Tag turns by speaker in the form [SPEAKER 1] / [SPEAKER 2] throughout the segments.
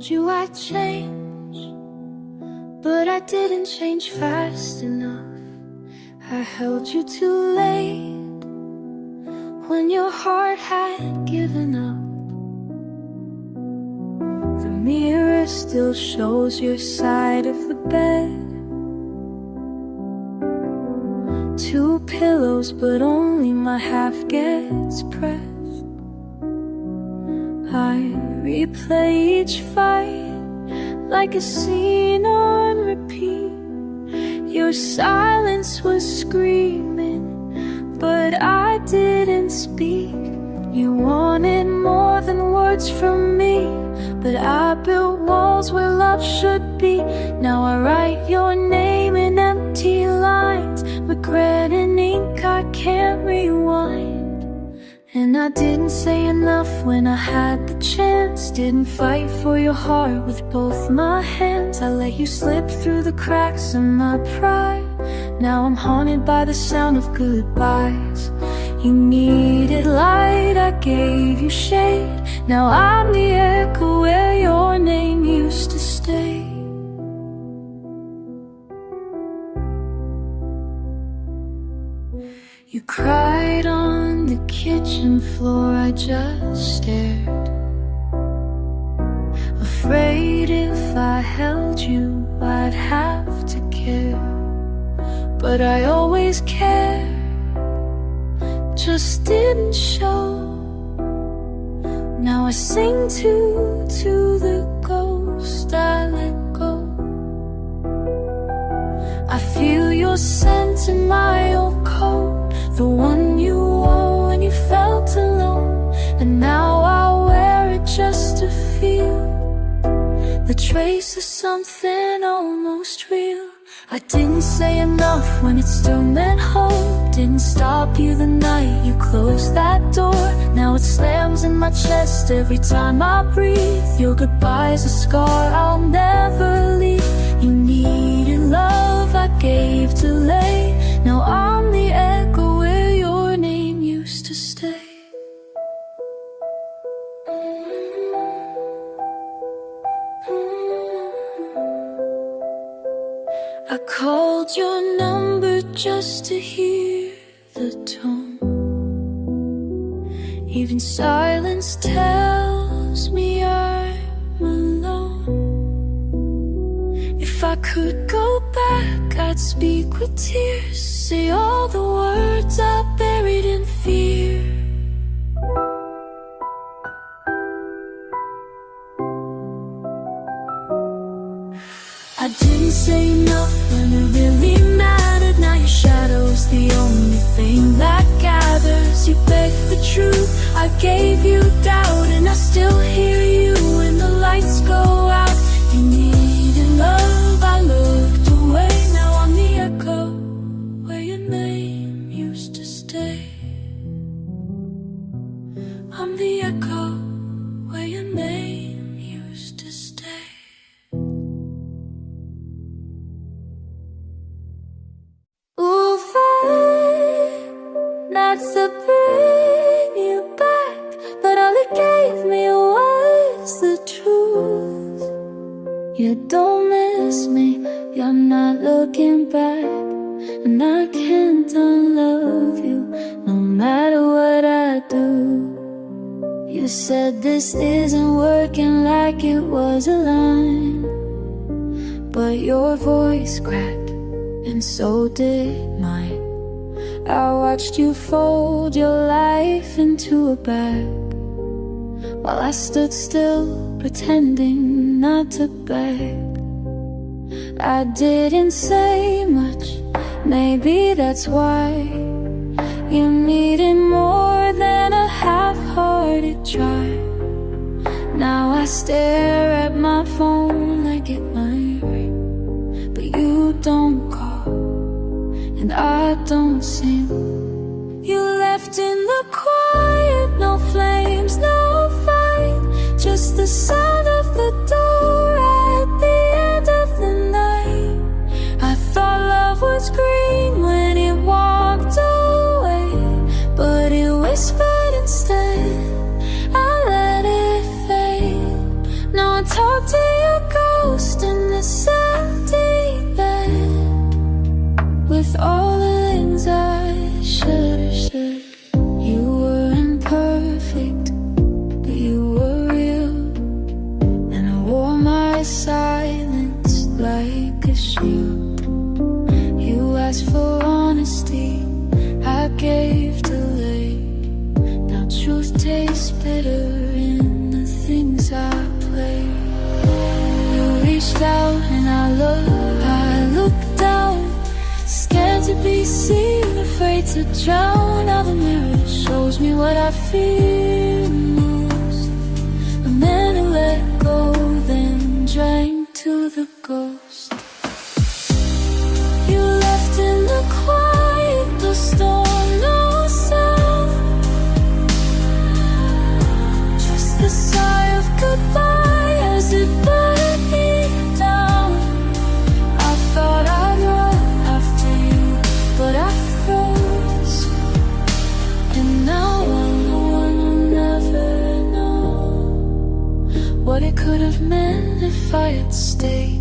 [SPEAKER 1] told you I'd change, but I didn't change fast enough. I held you too late when your heart had given up. The mirror still shows your side of the bed. Two pillows, but only my half gets pressed. I replay each fight like a scene on repeat. Your silence was screaming, but I didn't speak. You wanted more than words from me, but I built walls where love should be. Now I write your name in empty lines, regret in ink I can't rewind. And I didn't say enough when I had the chance. Didn't fight for your heart with both my hands. I let you slip through the cracks of my pride. Now I'm haunted by the sound of goodbyes. You needed light, I gave you shade. Now I'm the echo where your name used to stay. You cried on the kitchen floor, I just stared, afraid if I held you I'd have to care. But I always cared, just didn't show. Now I sing to the ghost I let go. I feel your scent in my old coat, the one you wore when you felt alone. And now I wear it just to feel the trace of something almost real. I didn't say enough when it still meant hope. Didn't stop you the night you closed that door. Now it slams in my chest every time I breathe. Your goodbye's a scar I'll never leave. You needed love, I gave too late. Now I'm the echo where your name used to stay. I called your number just to hear the tone. Even silence tells me I'm alone. If I could go back, I'd speak with tears, say all the words I buried in fear. I didn't say enough when it really mattered. Now your shadow's the only thing that gathers. You begged for truth, I gave you doubt, and I still hear you when the lights go out. You needed love, I looked away. Now I'm the echo where your name used to stay. I'm the echo where your name used to stay. Not to bring you back, but all it gave me was the truth. You don't miss me, you're not looking back, and I can't unlove you no matter what I do. You said this isn't working like it was a line, but your voice cracked, and so did mine. I watched you fold your life into a bag, while I stood still, pretending not to beg. I didn't say much, maybe that's why you needed more than a half-hearted try. Now I stare at my phone like it might ring, but you don't call, and I don't sing. You left in the quiet, no flames, no fight, just the sound of the door at the end of the night. I thought love was green when it walked away, but it whispered instead. I let it fade. Now I talk to a shield. You asked for honesty, I gave delay. Now truth tastes bitter in the things I play. You reached out and I looked down, scared to be seen, afraid to drown. Now the mirror shows me what I fear most, a man who let go, then drank to the ghost. You left in the quiet, the storm, no sound, just the sigh of goodbye as it burned me down. I thought I'd run after you, but I froze, and now I'm the one who'll never know what it could have meant if I had stayed.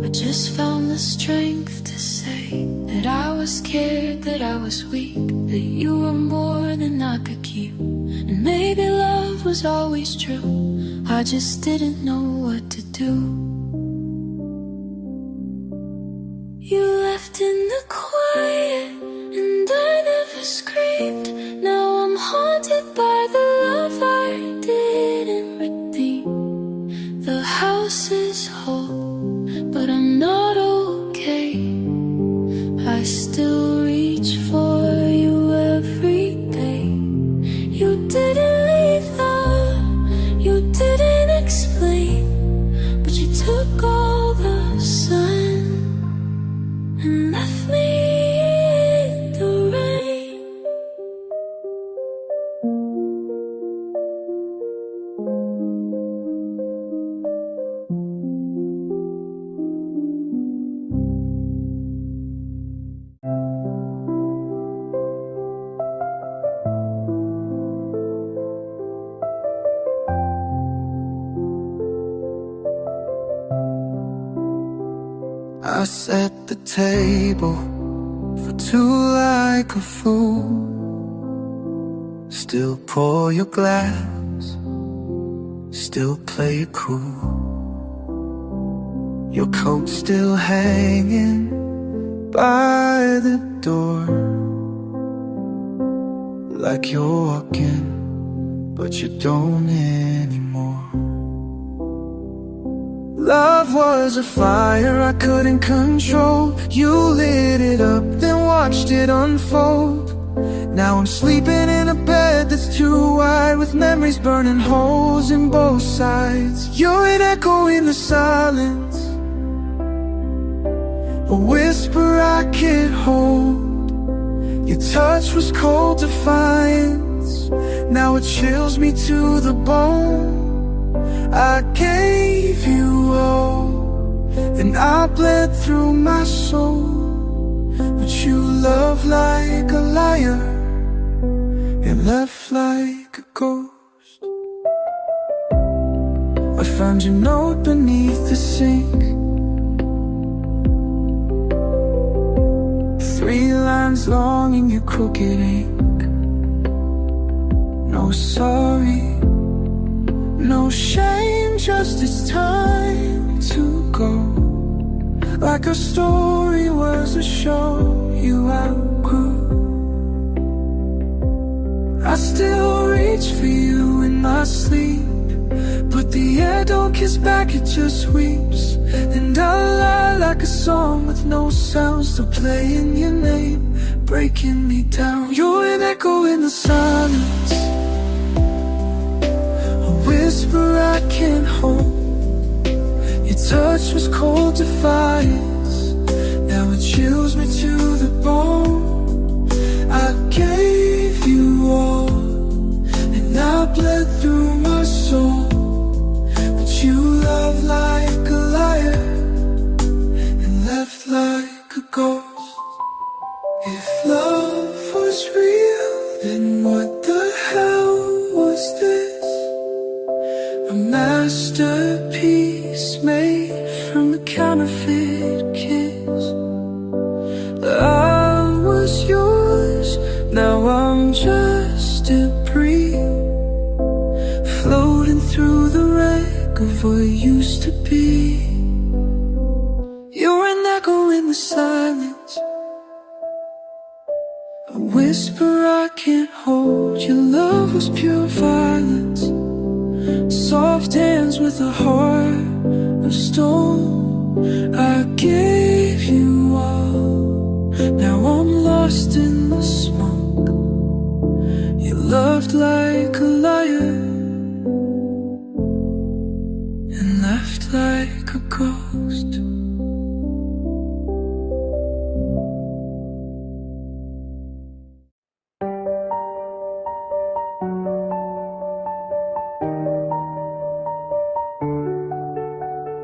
[SPEAKER 1] I just found the strength to say that I was scared, that I was weak, that you were more than I could keep. And maybe love was always true, I just didn't know what to do. You left in the quiet and I never screamed. Now I'm haunted by the love I didn't redeem. The house is whole, but I'm not okay. I still reach for you every day. You didn't leave though, you didn't explain, but you took all the sun and left me in the rain.
[SPEAKER 2] I set the table for two like a fool. Still pour your glass, still play it cool. Your coat still hanging by the door, like you're walking, but you don't anymore. Love was a fire I couldn't control. You lit it up, then watched it unfold. Now I'm sleeping in a bed that's too wide, with memories burning holes in both sides. You're an echo in the silence, a whisper I can't hold. Your touch was cold defiance, now it chills me to the bone. I gave you all, then I bled through my soul. But you love like a liar and left like a ghost. I found your note beneath the sink, 3 lines long in your crooked ink. No sorry, no shame, just it's time to go. Like our story was a show you outgrew. I still reach for you in my sleep, but the air don't kiss back, it just weeps. And I lie like a song with no sounds to play in your name, breaking me down. You're an echo in the silence, whisper I can't hold. Your touch was cold defiance, now it chills me to the bone. I gave you all, and I bled through my soul. But you love like a liar and left like a ghost. If love was real, then what the hell was this? A masterpiece made from a counterfeit kiss. I was yours, now I'm just debris, floating through the wreck of what used to be. silence, a whisper I can't hold. Your love was pure violence, soft hands with a heart of stone. I gave you all, now I'm lost in the smoke. You loved like a liar and left like a ghost.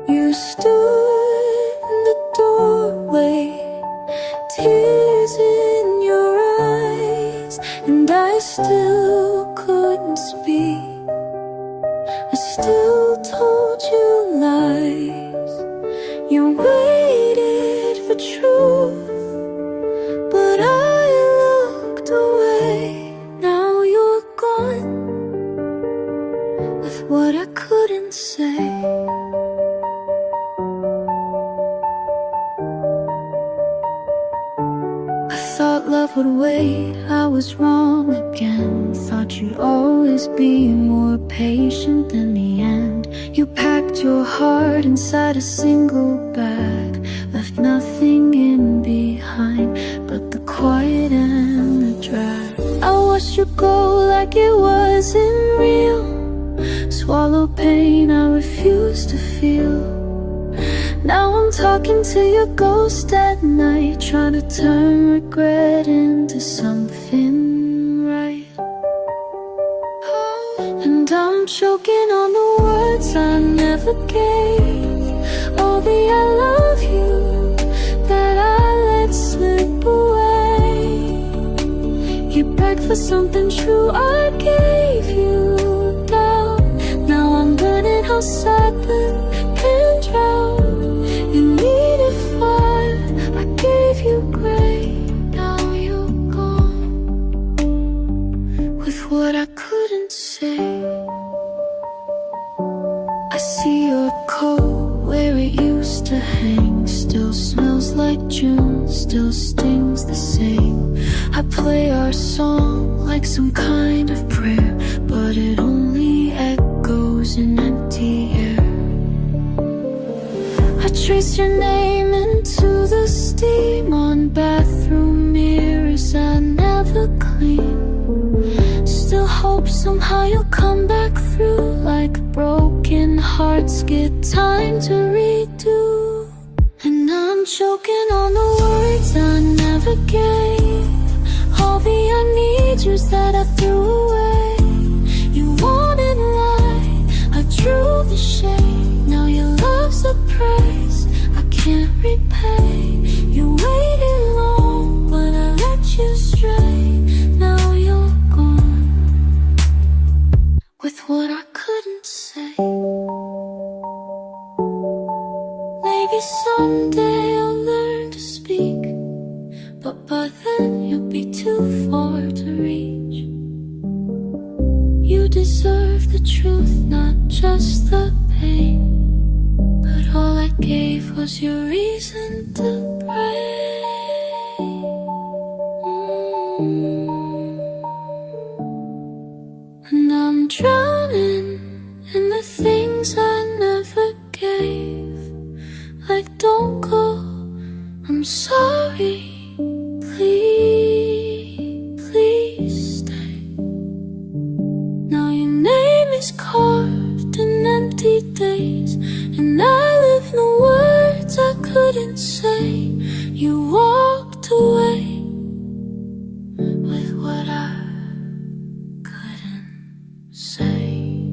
[SPEAKER 1] You stood in the doorway, tears in your eyes, and I still couldn't speak. I still told you lies. You waited for truth, but I looked away. Now you're gone with what I couldn't say. Thought love would wait, I was wrong again. Thought you'd always be more patient than the end. You packed your heart inside a single bag, left nothing in behind but the quiet and the drag. I watched you go like it wasn't real, swallow pain I refused to feel. Now I'm talking to your ghost at night, trying to turn regret into something right. And I'm choking on the words I never gave, all the I love you that I let slip away. You begged for something true, I gave you doubt. Now I'm learning how silence can drown. You needed fire, I gave you gray. Now you're gone with what I couldn't say. I see your coat where it used to hang, still smells like June, still stings the same. I play our song like some kind of prayer, but it only echoes in empty air. I trace your name into the steam on bathroom mirrors I never clean. Still hope somehow you'll come back through, like broken hearts get time to redo. And I'm choking on the words I never gave, all the I need yous that I threw away. You wanted light, I drew the shade. Now your love's a price I can't repay. You waited long, but I let you stray. Now you're gone with what I couldn't say. Maybe someday I'll learn to speak, but by then you'll be too far to reach. You deserve the truth, not just the pain, but all I gave was your reason to break. And I'm drowning in the things I never gave, like don't go, I'm sorry, please, please stay. Now your name is carved in empty days, and I live the words I couldn't say. You walked away with what I couldn't say.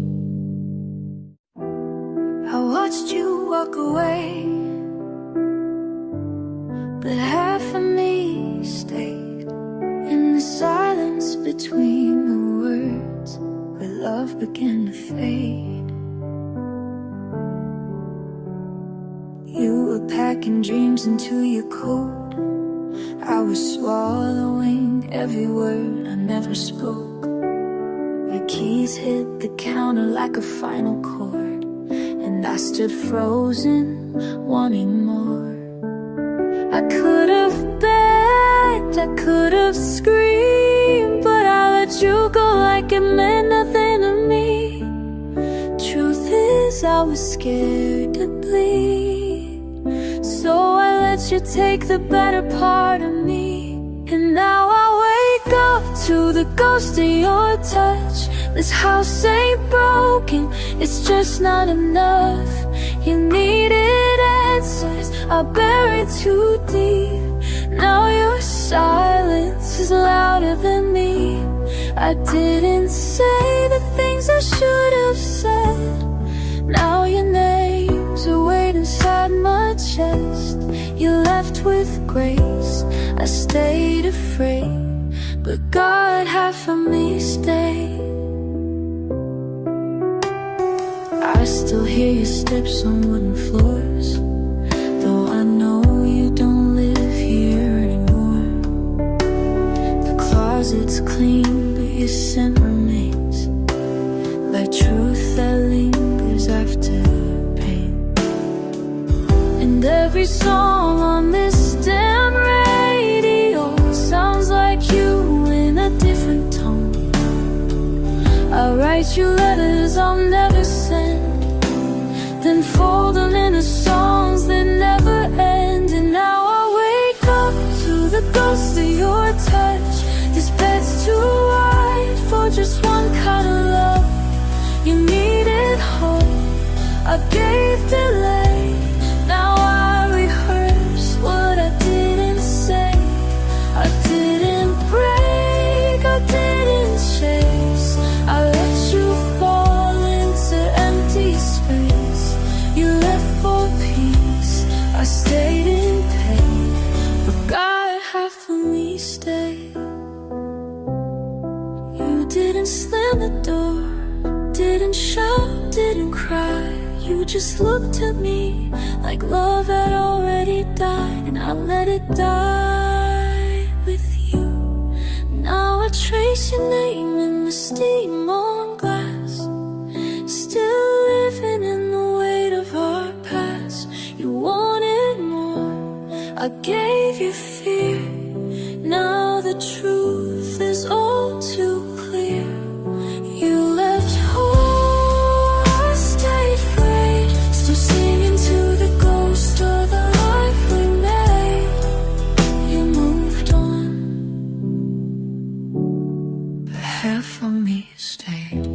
[SPEAKER 1] I watched you walk away, but half of me stayed in the silence between the words where love began to fade. You were packing dreams into your coat, I was swallowing every word I never spoke. Your keys hit the counter like a final chord, and I stood frozen, wanting more. I could have begged, I could have screamed, but I let you go like it meant nothing to me. Truth is, I was scared to bleed, so I let you take the better part of me. And now I wake up to the ghost of your touch. This house ain't broken, it's just not enough. You needed answers, I buried too deep. Now your silence is louder than me. I didn't say the things I should have said. Now your names are weighed inside my chest. You left with grace, I stayed afraid, but God had for me stay. I still hear your steps on wooden floors, though I know you don't live here anymore. The closet's clean, but your scent remains, like truth that lingers after pain. And every song on this damn radio sounds like you in a different tone. I write you letters I'll never send, then fold them into songs that never end. And now I wake up to the ghost of your touch. This bed's too wide for just one kind of love. You needed hope, I gave delay. Now I rehearse what I didn't say. I didn't break, I didn't chase. I let you fall into empty space. You left for peace, I stayed in pain, but God had for me stay. You didn't slam the door, didn't shout, didn't cry. You just looked at me like love had already died, and I let it die with you. Now I trace your name in the steam on glass, still living in the weight of our past. You wanted more, I gave you fear. Now the truth is all too clear. You left home, I stayed afraid, still singing to the ghost of the life we made. You moved on, but half of me stayed.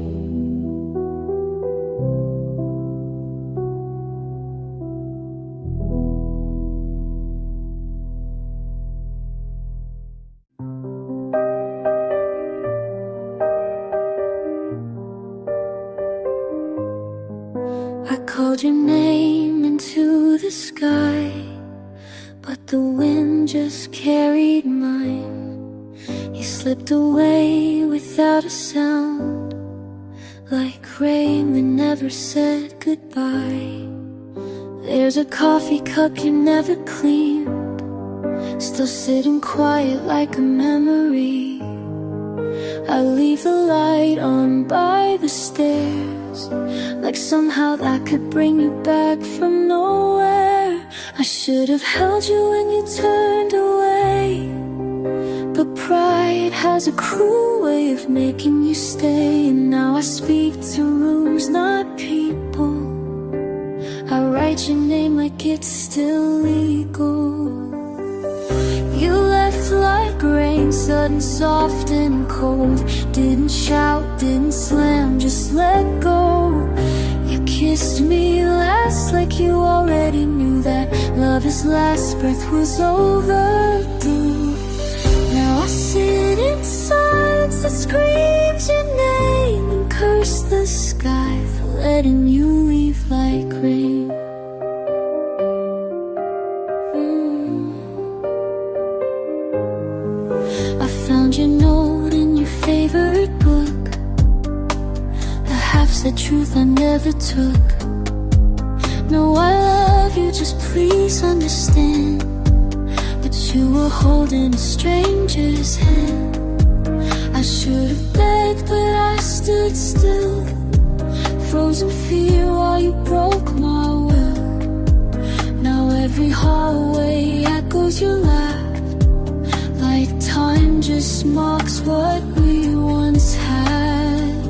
[SPEAKER 1] I called your name into the sky, but the wind just carried mine. You slipped away without a sound, like rain that never said goodbye. There's a coffee cup you never cleaned, still sitting quiet like a memory. I leave the light on by the stairs, like somehow that could bring you back from nowhere. I should have held you when you turned away, but pride has a cruel way of making you stay. And now I speak to rooms, not people. I write your name like it's still legal. You left like rain, sudden, soft and cold. Didn't shout, didn't slam, just let go. You kissed me last like you already knew that love's last breath was overdue. Now I sit in silence that screams your name and curse the sky for letting you leave like rain. I found your note in your favorite book, the half-said truth I never took. No, I love you, just please understand, but you were holding a stranger's hand. I should have begged, but I stood still, frozen fear while you broke my will. Now every hallway echoes you laughed, like time just mocks what we once had.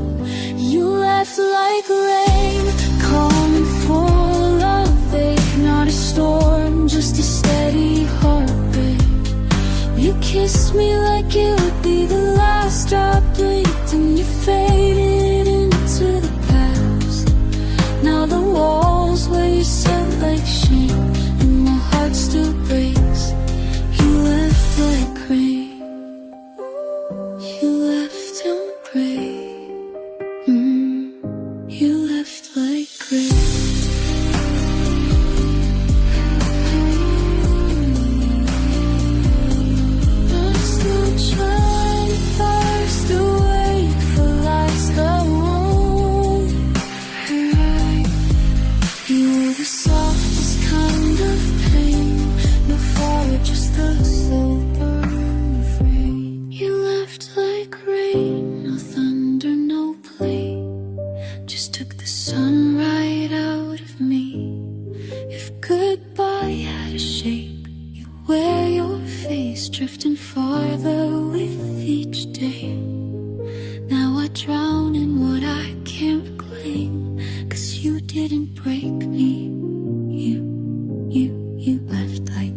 [SPEAKER 1] You left like rain, calm and full of ache, not a storm, just a steady heartbreak. You kissed me like it would be the last drop, blinked and you faded into the past. Now the walls where you sat like shame, and my heart still breaks. You left like rain, you left and gray. You left like rain. Just the slow burn of rain. You left like rain, no thunder, no play. Just took the sun right out of me. If goodbye had a shape, you wear your face, drifting farther with each day. Now I drown in what I can't reclaim, 'cause you didn't break me. You left like